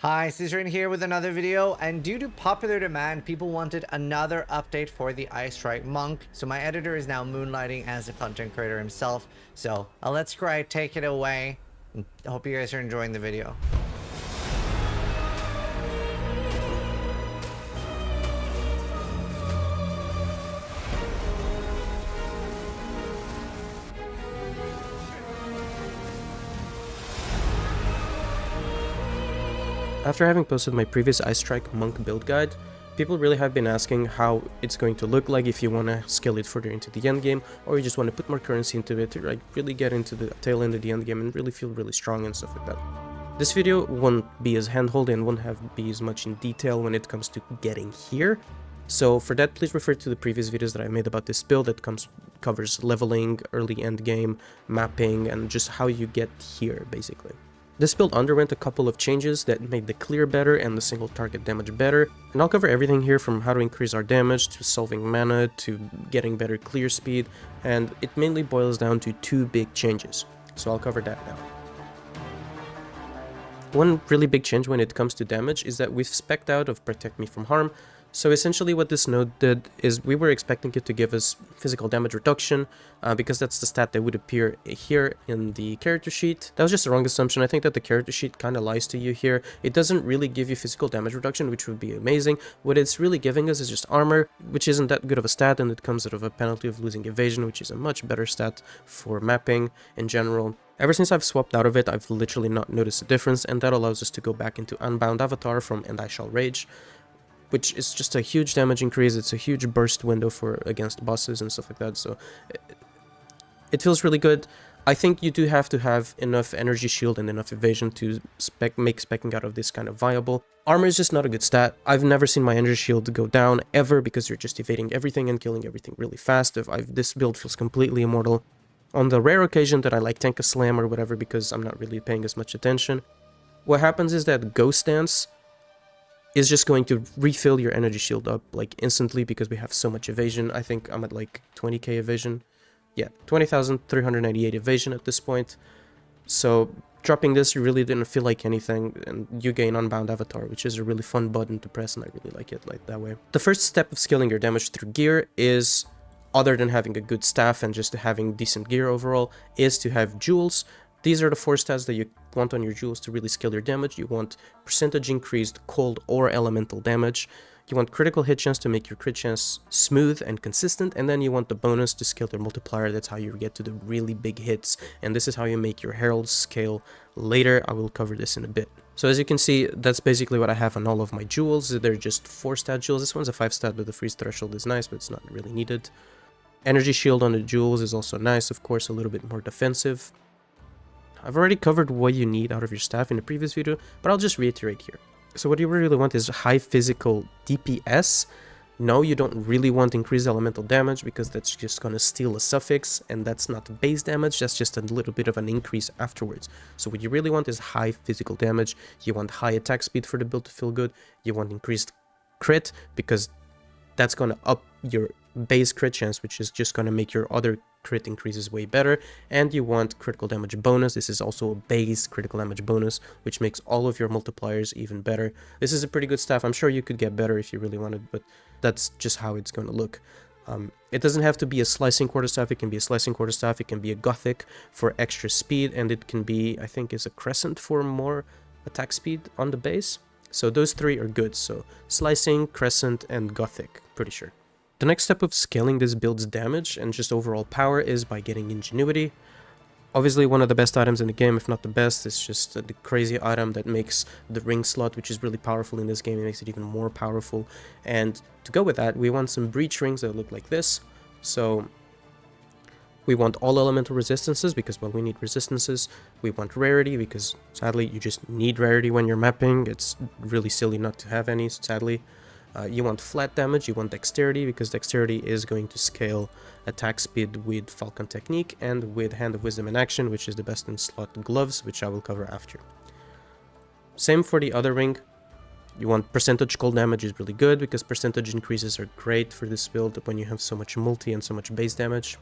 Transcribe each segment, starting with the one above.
Hi, Zizaran here with another video, and due to popular demand, people wanted another update for the Ice Strike Monk, so my editor is now moonlighting as the content creator himself. So I'll let Scry take it away, and I hope you guys are enjoying the video. After having posted my previous Ice Strike Monk build guide, people really have been asking how it's going to look like if you want to scale it further into the end game, or you just want to put more currency into it to really get into the tail end of the end game and really feel really strong and stuff like that. This video won't be as handholdy and won't be as much in detail when it comes to getting here. So for that, please refer to the previous videos that I made about this build that covers leveling, early end game, mapping, and just how you get here basically. This build underwent a couple of changes that made the clear better and the single target damage better, and I'll cover everything here from how to increase our damage, to solving mana, to getting better clear speed, and it mainly boils down to two big changes, so I'll cover that now. One really big change when it comes to damage is that we've spec'd out of Protect Me from Harm. So essentially what this node did is we were expecting it to give us physical damage reduction because that's the stat that would appear here in the character sheet. That was just a wrong assumption. I think that the character sheet kind of lies to you here. It doesn't really give you physical damage reduction, which would be amazing. What it's really giving us is just armor, which isn't that good of a stat, and it comes out of a penalty of losing evasion, which is a much better stat for mapping in general. Ever since I've swapped out of it, I've literally not noticed a difference, and that allows us to go back into Unbound Avatar from And I Shall Rage, which is just a huge damage increase. It's a huge burst window for against bosses and stuff like that, so it feels really good. I think you do have to have enough energy shield and enough evasion to make specking out of this kind of viable. Armor is just not a good stat. I've never seen my energy shield go down ever because you're just evading everything and killing everything really fast. This build feels completely immortal. On the rare occasion that I like tank a slam or whatever because I'm not really paying as much attention, what happens is that Ghost Dance is just going to refill your energy shield up like instantly because we have so much evasion. I think I'm at like 20k evasion. Yeah, 20,398 evasion at this point. So dropping this, you really didn't feel like anything, and you gain Unbound Avatar, which is a really fun button to press, and I really like it like that way. The first step of scaling your damage through gear is, other than having a good staff and just having decent gear overall, is to have jewels. These are the 4 stats that you want on your jewels to really scale your damage. You want percentage increased cold or elemental damage. You want critical hit chance to make your crit chance smooth and consistent. And then you want the bonus to scale your multiplier. That's how you get to the really big hits. And this is how you make your heralds scale later. I will cover this in a bit. So as you can see, that's basically what I have on all of my jewels. They're just 4 stat jewels. This one's a 5 stat, but the freeze threshold is nice, but it's not really needed. Energy shield on the jewels is also nice, of course, a little bit more defensive. I've already covered what you need out of your staff in the previous video, but I'll just reiterate here. So what you really want is high physical DPS. No, you don't really want increased elemental damage because that's just going to steal a suffix, and that's not base damage, that's just a little bit of an increase afterwards. So what you really want is high physical damage. You want high attack speed for the build to feel good. You want increased crit because that's going to up your base crit chance, which is just going to make your other crit increases way better. And you want critical damage bonus. This is also a base critical damage bonus, which makes all of your multipliers even better. This is a pretty good staff. I'm sure you could get better if you really wanted, but that's just how it's going to look. It doesn't have to be a slicing quarterstaff. It can be a slicing quarterstaff. It can be a gothic for extra speed, and it can be, I think, is a crescent for more attack speed on the base. So those 3 are good. So slicing, crescent, and gothic, pretty sure. The next step of scaling this build's damage and just overall power is by getting ingenuity. Obviously one of the best items in the game, if not the best. It's just the crazy item that makes the ring slot, which is really powerful in this game. It makes it even more powerful. And to go with that, we want some breach rings that look like this. So we want all elemental resistances because, well, we need resistances. We want rarity because, sadly, you just need rarity when you're mapping. It's really silly not to have any, sadly. You want flat damage, you want dexterity, because dexterity is going to scale attack speed with Falcon Technique and with Hand of Wisdom in action, which is the best in slot gloves, which I will cover after. Same for the other ring. You want percentage cold damage is really good, because percentage increases are great for this build when you have so much multi and so much base damage.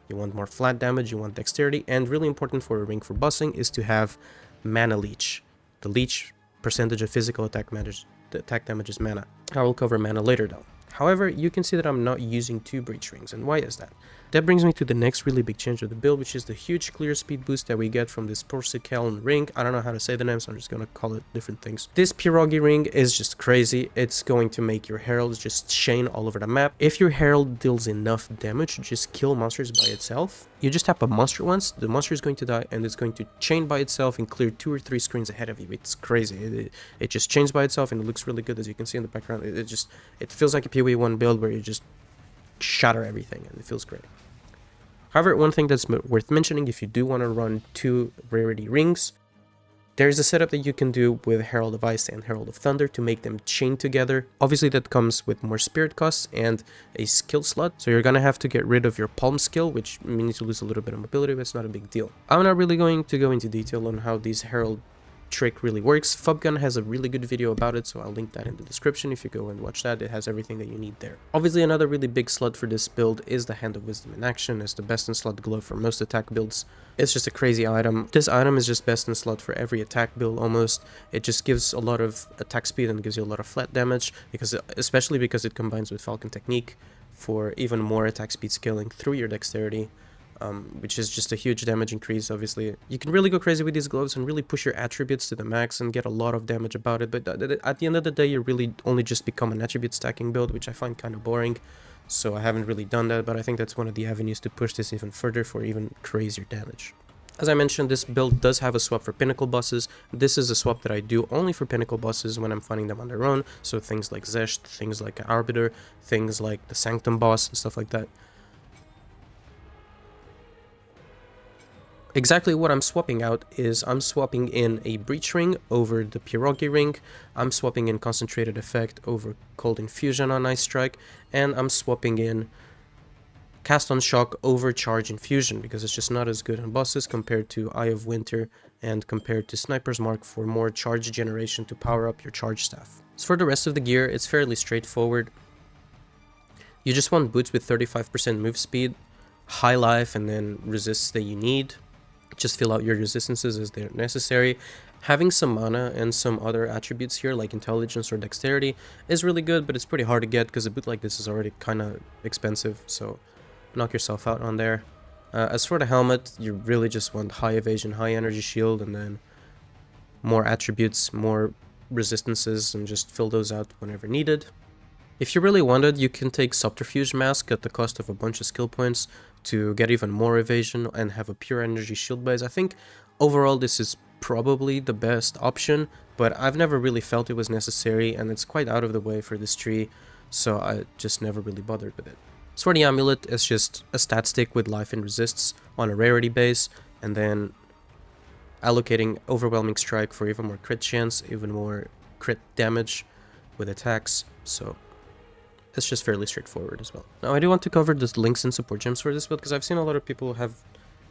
You want more flat damage, you want dexterity, and really important for a ring for bossing is to have mana leech. The leech percentage of physical attack damages mana. I will cover mana later though. However, you can see that I'm not using 2 breach rings, and why is that? That brings me to the next really big change of the build, which is the huge clear speed boost that we get from this Porcelain ring. I don't know how to say the name, so I'm just gonna call it different things. This pierogi ring is just crazy. It's going to make your heralds just chain all over the map. If your herald deals enough damage to just kill monsters by itself, you just tap a monster once, the monster is going to die, and it's going to chain by itself and clear 2 or 3 screens ahead of you. It's crazy. It just chains by itself, and it looks really good, as you can see in the background. It feels like a PoE1 build where you just shatter everything, and it feels great. However, one thing that's worth mentioning, if you do want to run 2 rarity rings, there's a setup that you can do with Herald of Ice and Herald of Thunder to make them chain together. Obviously, that comes with more spirit costs and a skill slot, so you're gonna have to get rid of your palm skill, which means you lose a little bit of mobility, but it's not a big deal. I'm not really going to go into detail on how these Herald trick really works. Fubgun has a really good video about it, so I'll link that in the description. If you go and watch that, it has everything that you need there. Obviously, another really big slot for this build is the Hand of Wisdom in action. It's the best in slot glove for most attack builds. It's just a crazy item. This item is just best in slot for every attack build almost. It just gives a lot of attack speed and gives you a lot of flat damage, especially because it combines with Falcon Technique for even more attack speed scaling through your dexterity. Which is just a huge damage increase. Obviously, you can really go crazy with these gloves and really push your attributes to the max and get a lot of damage about it, but at the end of the day, you really only just become an attribute stacking build, which I find kind of boring, so I haven't really done that, but I think that's one of the avenues to push this even further for even crazier damage. As I mentioned, this build does have a swap for pinnacle bosses. This is a swap that I do only for pinnacle bosses when I'm finding them on their own, so things like Zesht, things like Arbiter, things like the Sanctum boss and stuff like that. Exactly what I'm swapping out is I'm swapping in a Breach Ring over the Pierogi Ring, I'm swapping in Concentrated Effect over Cold Infusion on Ice Strike, and I'm swapping in Cast on Shock over Charge Infusion, because it's just not as good on bosses compared to Eye of Winter and compared to Sniper's Mark for more charge generation to power up your charge staff. As for the rest of the gear, it's fairly straightforward. You just want boots with 35% move speed, high life, and then resists that you need. Just fill out your resistances as they're necessary. Having some mana and some other attributes here like intelligence or dexterity is really good, but it's pretty hard to get because a boot like this is already kind of expensive, so knock yourself out on there. As for the helmet, you really just want high evasion, high energy shield, and then more attributes, more resistances, and just fill those out whenever needed. If you really wanted, you can take Subterfuge Mask at the cost of a bunch of skill points to get even more evasion and have a pure energy shield base. I think overall this is probably the best option, but I've never really felt it was necessary, and it's quite out of the way for this tree, so I just never really bothered with it. As for the amulet, it's just a stat stick with life and resists on a rarity base, and then allocating Overwhelming Strike for even more crit chance, even more crit damage with attacks, so it's just fairly straightforward as well. Now, I do want to cover the links and support gems for this build, because I've seen a lot of people have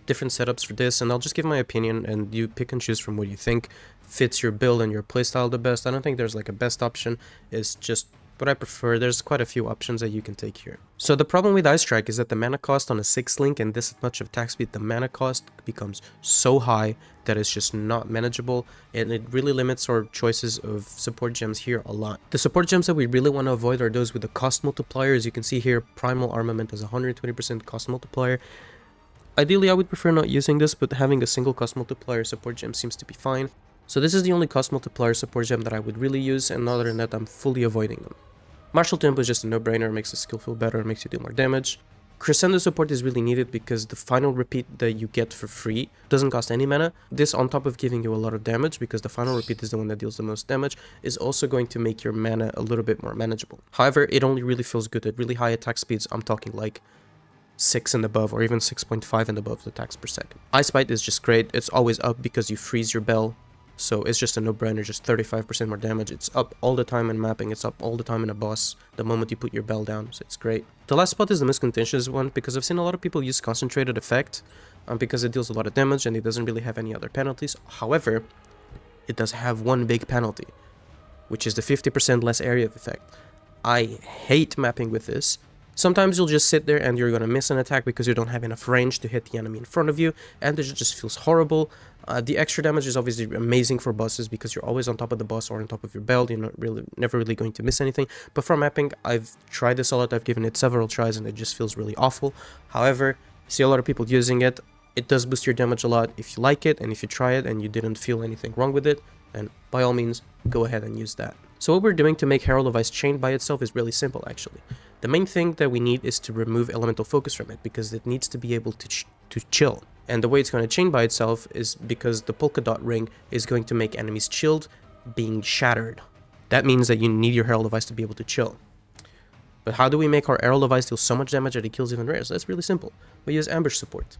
different setups for this, and I'll just give my opinion, and you pick and choose from what you think fits your build and your playstyle the best. I don't think there's like a best option, it's just what I prefer. There's quite a few options that you can take here. So the problem with Ice Strike is that the mana cost on a 6 link and this much of attack speed, the mana cost becomes so high that it's just not manageable, and it really limits our choices of support gems here a lot. The support gems that we really want to avoid are those with the cost multiplier. As you can see here, Primal Armament has 120% cost multiplier. Ideally, I would prefer not using this, but having a single cost multiplier support gem seems to be fine. So this is the only cost multiplier support gem that I would really use, and other than that, I'm fully avoiding them. Martial Tempo is just a no-brainer, makes the skill feel better, makes you do more damage. Crescendo support is really needed because the final repeat that you get for free doesn't cost any mana. This, on top of giving you a lot of damage, because the final repeat is the one that deals the most damage, is also going to make your mana a little bit more manageable. However, it only really feels good at really high attack speeds. I'm talking like 6 and above, or even 6.5 and above attacks per second. Ice Bite is just great. It's always up because you freeze your bell. So it's just a no-brainer, just 35% more damage. It's up all the time in mapping, it's up all the time in a boss the moment you put your bell down, so it's great. The last spot is the most contentious one, because I've seen a lot of people use Concentrated Effect, because it deals a lot of damage and it doesn't really have any other penalties. However, it does have one big penalty, which is the 50% less area of effect. I hate mapping with this. Sometimes you'll just sit there and you're gonna miss an attack because you don't have enough range to hit the enemy in front of you, and it just feels horrible. The extra damage is obviously amazing for bosses because you're always on top of the boss or on top of your belt. You're never really going to miss anything. But for mapping, I've tried this a lot. I've given it several tries and it just feels really awful. However, I see a lot of people using it. It does boost your damage a lot if you like it, and if you try it and you didn't feel anything wrong with it, then by all means, go ahead and use that. So what we're doing to make Herald of Ice chained by itself is really simple, actually. The main thing that we need is to remove elemental focus from it, because it needs to be able to chill. And the way it's going to chain by itself is because the polka dot ring is going to make enemies chilled, being shattered. That means that you need your Herald of Ice to be able to chill. But how do we make our Herald of Ice deal so much damage that it kills even rares? That's really simple. We use ambush support.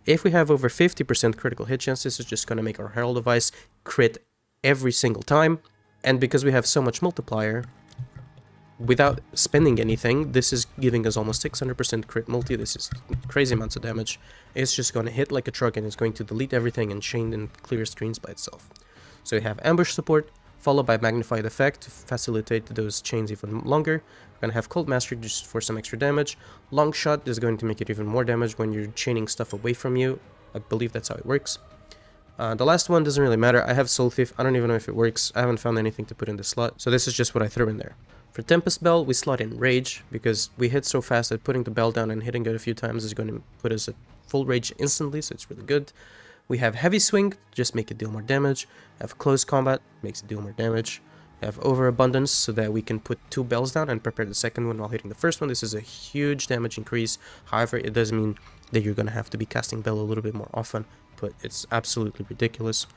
If we have over 50% critical hit chance, this is just going to make our Herald of Ice crit every single time. And because we have so much multiplier, without spending anything, this is giving us almost 600% crit multi. This is crazy amounts of damage. It's just going to hit like a truck and it's going to delete everything and chain and clear screens by itself. So we have ambush support, followed by magnified effect to facilitate those chains even longer. We're going to have cold mastery just for some extra damage. Long shot is going to make it even more damage when you're chaining stuff away from you. I believe that's how it works. The last one doesn't really matter. I have Soul Thief. I don't even know if it works. I haven't found anything to put in the slot, so this is just what I threw in there. For Tempest Bell, we slot in Rage, because we hit so fast that putting the bell down and hitting it a few times is going to put us at full Rage instantly, so it's really good. We have Heavy Swing, just make it deal more damage. Have Close Combat, makes it deal more damage. Have Overabundance, so that we can put 2 bells down and prepare the second one while hitting the first one. This is a huge damage increase. However, it does mean that you're going to have to be casting Bell a little bit more often, but it's absolutely ridiculous.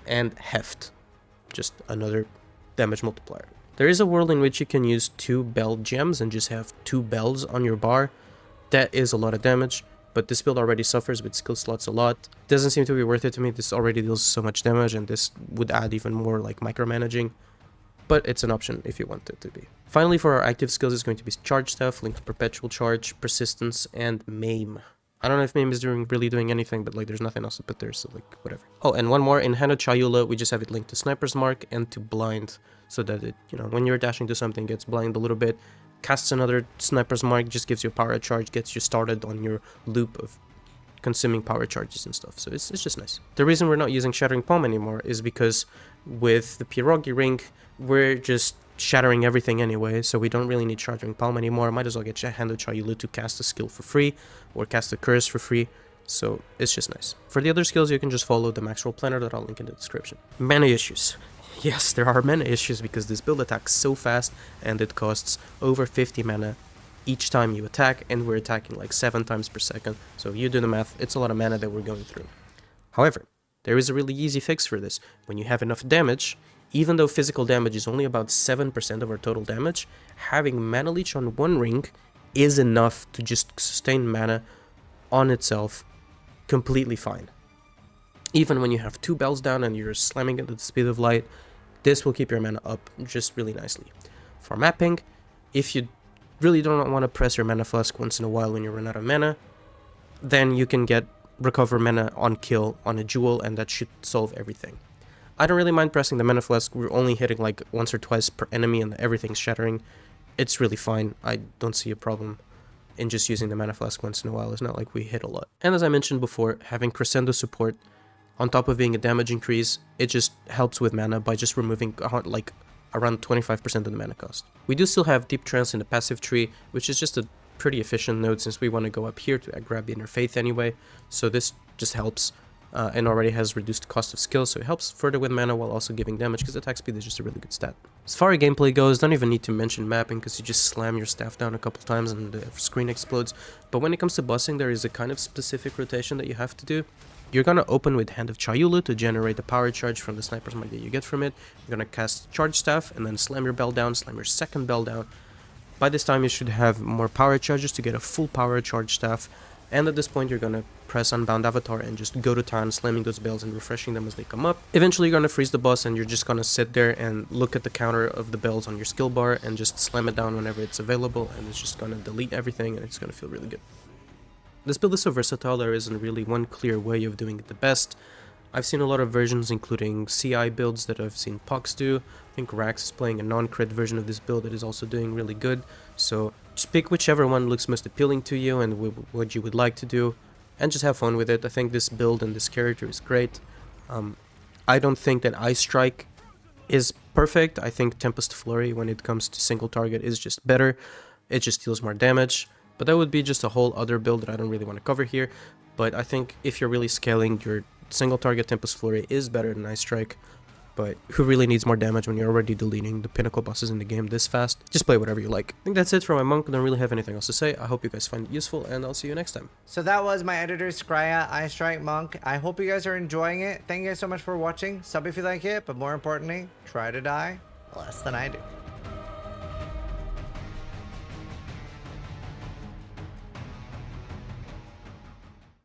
And Heft, just another damage multiplier. There is a world in which you can use 2 bell gems and just have 2 bells on your bar. That is a lot of damage, but this build already suffers with skill slots a lot. Doesn't seem to be worth it to me. This already deals so much damage, and this would add even more like micromanaging. But it's an option if you want it to be. Finally, for our active skills, is going to be Charge Staff, Link to Perpetual Charge, Persistence, and Maim. I don't know if Maim is really doing anything, but like there's nothing else to put there, so like whatever. Oh, and one more, in Hand of Chayula, we just have it linked to Sniper's Mark and to Blind, so that it, when you're dashing to something, gets blind a little bit, casts another Sniper's Mark, just gives you a power charge, gets you started on your loop of consuming power charges and stuff, so it's just nice. The reason we're not using Shattering Palm anymore is because with the Pierogi ring, we're just shattering everything anyway, so we don't really need Shattering Palm anymore. Might as well get Hand of Chayula to cast a skill for free, or cast a curse for free, so it's just nice. For the other skills, you can just follow the max roll planner that I'll link in the description. Mana issues. Yes, there are mana issues because this build attacks so fast, and it costs over 50 mana each time you attack, and we're attacking like 7 times per second, so if you do the math, it's a lot of mana that we're going through. However, there is a really easy fix for this. When you have enough damage, even though physical damage is only about 7% of our total damage, having Mana Leech on one ring is enough to just sustain mana on itself completely fine. Even when you have 2 bells down and you're slamming it at the speed of light, this will keep your mana up just really nicely. For mapping, if you really don't want to press your Mana Flask once in a while when you run out of mana, then you can get Recover Mana on kill on a jewel, and that should solve everything. I don't really mind pressing the Mana Flask. We're only hitting like once or twice per enemy and everything's shattering. It's really fine. I don't see a problem in just using the Mana Flask once in a while. It's not like we hit a lot. And as I mentioned before, having Crescendo support on top of being a damage increase, it just helps with mana by just removing like around 25% of the mana cost. We do still have Deep Trance in the passive tree, which is just a pretty efficient node since we want to go up here to grab the Inner Faith anyway, so this just helps. And already has reduced cost of skill, so it helps further with mana while also giving damage, because attack speed is just a really good stat. As far as gameplay goes, don't even need to mention mapping, because you just slam your staff down a couple times and the screen explodes. But when it comes to bossing, there is a kind of specific rotation that you have to do. You're gonna open with Hand of Chayula to generate the power charge from the Sniper's Mark that you get from it. You're gonna cast Charge Staff and then slam your bell down, slam your second bell down. By this time you should have more power charges to get a full power Charge Staff. And at this point, you're gonna press Unbound Avatar and just go to town, slamming those bells and refreshing them as they come up. Eventually, you're gonna freeze the boss, and you're just gonna sit there and look at the counter of the bells on your skill bar and just slam it down whenever it's available, and it's just gonna delete everything, and it's gonna feel really good. This build is so versatile, there isn't really one clear way of doing it the best. I've seen a lot of versions, including CI builds that I've seen Pox do. I think Rax is playing a non-crit version of this build that is also doing really good. So just pick whichever one looks most appealing to you and what you would like to do. and just have fun with it. I think this build and this character is great. I don't think that Ice Strike is perfect. I think Tempest Flurry, when it comes to single target, is just better. It just deals more damage. But that would be just a whole other build that I don't really want to cover here. But I think if you're really scaling, your single target Tempest Flurry is better than Ice Strike. But who really needs more damage when you're already deleting the pinnacle bosses in the game this fast? Just play whatever you like. I think that's it for my monk. I don't really have anything else to say. I hope you guys find it useful, and I'll see you next time. So that was my editor, Scrya, Ice Strike Monk. I hope you guys are enjoying it. Thank you guys so much for watching. Sub if you like it, but more importantly, try to die less than I do.